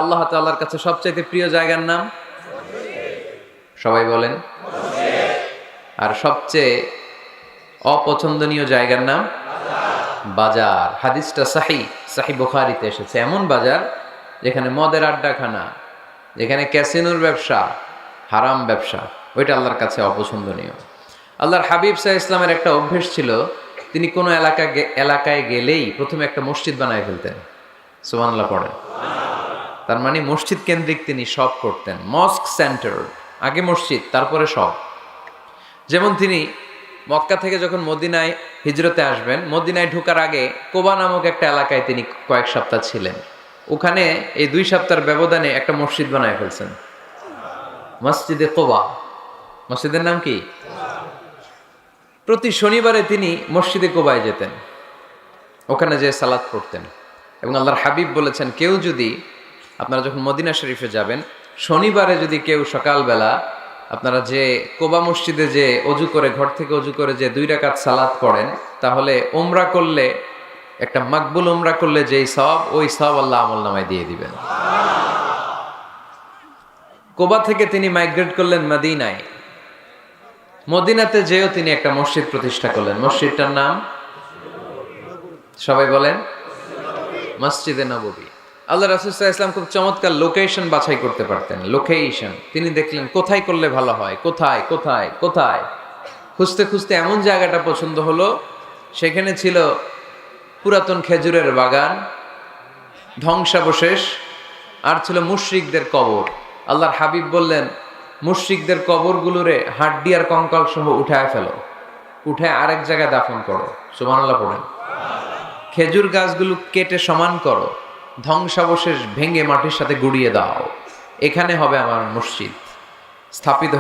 আল্লাহ তাআলার কাছে সবচাইতে প্রিয় জায়গার নাম সবাই বলেন। আর সবচেয়ে অপছন্দনীয় জায়গার নাম বাজার। হাদিসটা সহিহ বুখারীতে এসেছে। এমন বাজার যেখানে মদের আড্ডাখানা, যেখানে ক্যাসিনোর ব্যবসা, হারাম ব্যবসা, ওইটা আল্লাহর কাছে অপছন্দনীয়। আল্লাহর হাবিব সাল্লাল্লাহু আলাইহি ওয়াসাল্লামের একটা অভ্যেস ছিল, তিনি কোনো এলাকায় গেলেই প্রথমে একটা মসজিদ বানায় ফেলতেন। সুবহানাল্লাহ পড়েন। তার মানে মসজিদ কেন্দ্রিক তিনি সব করতেন, মস্ক সেন্টার, আগে মসজিদ তারপরে সব। যেমন তিনি মক্কা থেকে যখন মদিনায় হিজরতে আসবেন, মদিনায় ঢোকার আগে কোবা নামক একটা এলাকায় তিনি কয়েক সপ্তাহ ছিলেন। ওখানে এই 2 সপ্তাহের ব্যবধানে একটা মসজিদ বানায় ফেলছেন, মসজিদে কোবা। মসজিদের নাম কি? প্রতি শনিবারে তিনি মসজিদে কোবায় যেতেন, ওখানে যে সালাত পড়তেন। এবং আল্লাহর হাবিব বলেছেন, কেউ যদি, আপনারা যখন মদিনা শরীফে যাবেন, শনিবারে যদি কেউ সকালবেলা আপনারা যে কোবা মসজিদে যে অজু করে, ঘর থেকে অজু করে যে 2 রাকাত সালাত পড়েন, তাহলে উমরা করলে, একটা মাকবুল উমরা করলে যেই সওয়াব, ওই সওয়াব আল্লাহ আমলনামায় দিয়ে দিবেন। কোবা থেকে তিনি মাইগ্রেট করলেন মদিনায়। মদিনাতে যেও তিনি একটা মসজিদ প্রতিষ্ঠা করলেন। মসজিদটার নাম সবাই বলেন, মসজিদে নববী। আল্লাহ রাসূল সাল্লাল্লাহু আলাইহি ওয়াসাল্লাম খুব চমৎকার লোকেশন বাছাই করতে পারতেন। লোকেশন তিনি দেখলেন কোথায় করলে ভালো হয়, কোথায় কোথায় কোথায়। খুঁজতে খুঁজতে এমন জায়গাটা পছন্দ হলো, সেখানে ছিল পুরাতন খেজুরের বাগান, ধ্বংসাবশেষ, আর ছিল মুশরিকদের কবর। আল্লাহর হাবিব বললেন, মুশরিকদের কবরগুলোরে হাড্ডি আর কঙ্কাল সহ উঠায় ফেলো, উঠে আরেক জায়গায় দাফন করো। সুবহানাল্লাহ পড়েন। খেজুর গাছগুলো কেটে সমান করো, ধ্বংসাবশেষ ভেঙে মাটির সাথে গুড়িয়ে দাও, এখানে হবে আমার মসজিদ স্থাপিত।